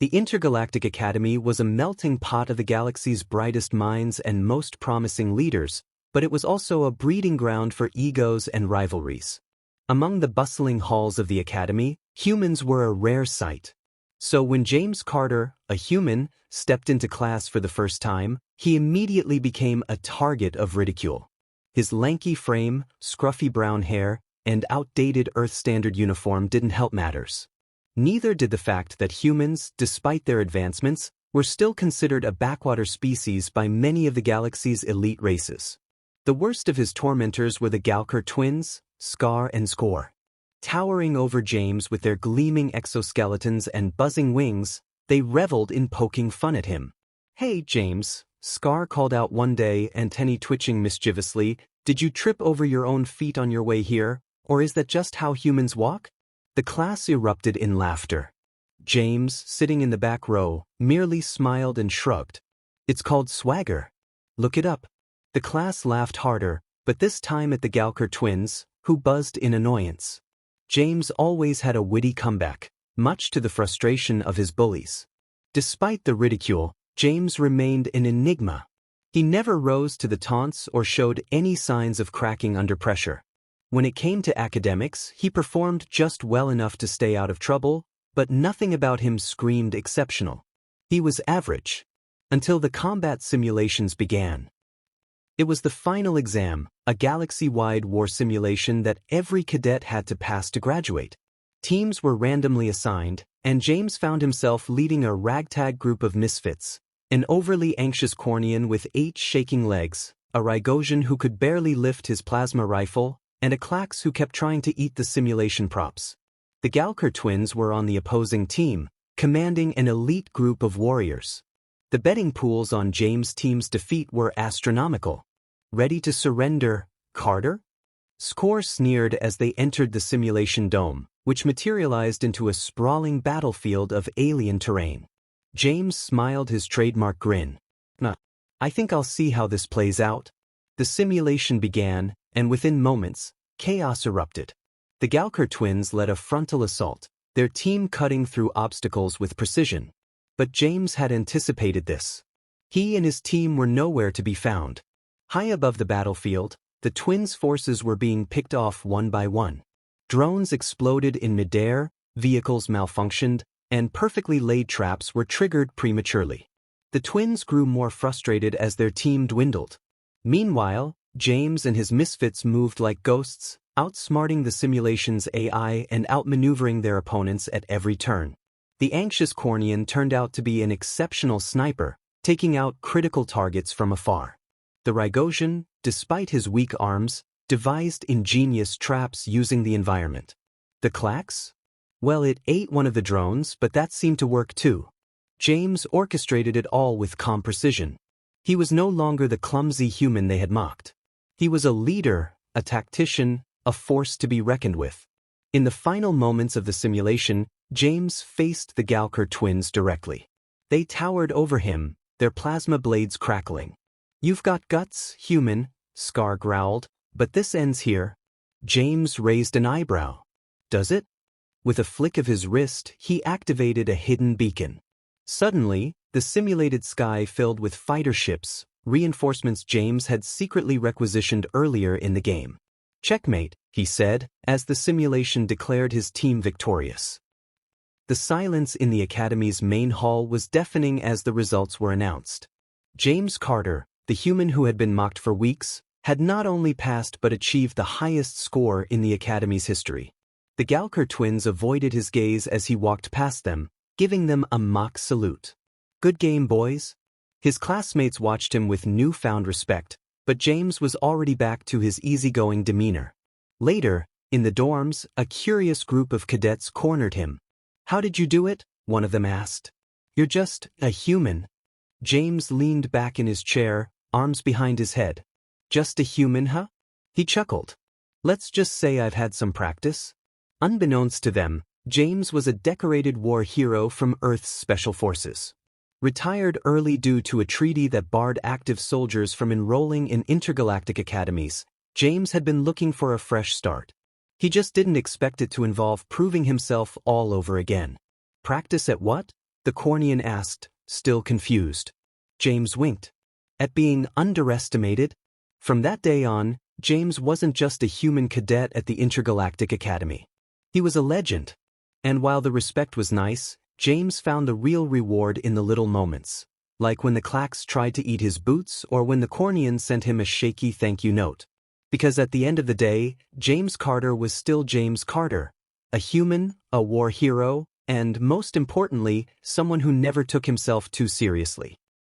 The Intergalactic Academy was a melting pot of the galaxy's brightest minds and most promising leaders, but it was also a breeding ground for egos and rivalries. Among the bustling halls of the Academy, humans were a rare sight. So when James Carter, a human, stepped into class for the first time, he immediately became a target of ridicule. His lanky frame, scruffy brown hair, and outdated Earth Standard uniform didn't help matters. Neither did the fact that humans, despite their advancements, were still considered a backwater species by many of the galaxy's elite races. The worst of his tormentors were the Galker twins, Scar and Score. Towering over James with their gleaming exoskeletons and buzzing wings, they reveled in poking fun at him. "Hey, James," Scar called out one day, antennae twitching mischievously, "did you trip over your own feet on your way here, or is that just how humans walk?" The class erupted in laughter. James, sitting in the back row, merely smiled and shrugged. "It's called swagger. Look it up." The class laughed harder, but this time at the Galker twins, who buzzed in annoyance. James always had a witty comeback, much to the frustration of his bullies. Despite the ridicule, James remained an enigma. He never rose to the taunts or showed any signs of cracking under pressure. When it came to academics, he performed just well enough to stay out of trouble, but nothing about him screamed exceptional. He was average. Until the combat simulations began. It was the final exam, a galaxy-wide war simulation that every cadet had to pass to graduate. Teams were randomly assigned, and James found himself leading a ragtag group of misfits, an overly anxious Cornian with 8 shaking legs, a Rygosian who could barely lift his plasma rifle, and a Klax who kept trying to eat the simulation props. The Galker twins were on the opposing team, commanding an elite group of warriors. The betting pools on James' team's defeat were astronomical. "Ready to surrender, Carter?" Score sneered as they entered the simulation dome, which materialized into a sprawling battlefield of alien terrain. James smiled his trademark grin. "Nah, I think I'll see how this plays out." The simulation began, and within moments, chaos erupted. The Galker twins led a frontal assault, their team cutting through obstacles with precision. But James had anticipated this. He and his team were nowhere to be found. High above the battlefield, the twins' forces were being picked off one by one. Drones exploded in midair, vehicles malfunctioned, and perfectly laid traps were triggered prematurely. The twins grew more frustrated as their team dwindled. Meanwhile, James and his misfits moved like ghosts, outsmarting the simulation's AI and outmaneuvering their opponents at every turn. The anxious Cornian turned out to be an exceptional sniper, taking out critical targets from afar. The Rygosian, despite his weak arms, devised ingenious traps using the environment. The Klax? Well, it ate one of the drones, but that seemed to work too. James orchestrated it all with calm precision. He was no longer the clumsy human they had mocked. He was a leader, a tactician, a force to be reckoned with. In the final moments of the simulation, James faced the Galker twins directly. They towered over him, their plasma blades crackling. "You've got guts, human," Scar growled, "but this ends here." James raised an eyebrow. "Does it?" With a flick of his wrist, he activated a hidden beacon. Suddenly, the simulated sky filled with fighter ships, reinforcements James had secretly requisitioned earlier in the game. "Checkmate," he said, as the simulation declared his team victorious. The silence in the Academy's main hall was deafening as the results were announced. James Carter, the human who had been mocked for weeks, had not only passed but achieved the highest score in the Academy's history. The Galker twins avoided his gaze as he walked past them, giving them a mock salute. "Good game, boys." His classmates watched him with newfound respect, but James was already back to his easygoing demeanor. Later, in the dorms, a curious group of cadets cornered him. "How did you do it?" one of them asked. "You're just a human." James leaned back in his chair, arms behind his head. "Just a human, huh?" He chuckled. "Let's just say I've had some practice." Unbeknownst to them, James was a decorated war hero from Earth's Special Forces. Retired early due to a treaty that barred active soldiers from enrolling in intergalactic academies, James had been looking for a fresh start. He just didn't expect it to involve proving himself all over again. Practice at what? the Cornian asked, still confused. James winked. At being underestimated? From that day on, James wasn't just a human cadet at the Intergalactic Academy. He was a legend. And while the respect was nice, James found the real reward in the little moments. Like when the Clacks tried to eat his boots or when the Cornian sent him a shaky thank you note. Because at the end of the day, James Carter was still James Carter. A human, a war hero, and most importantly, someone who never took himself too seriously.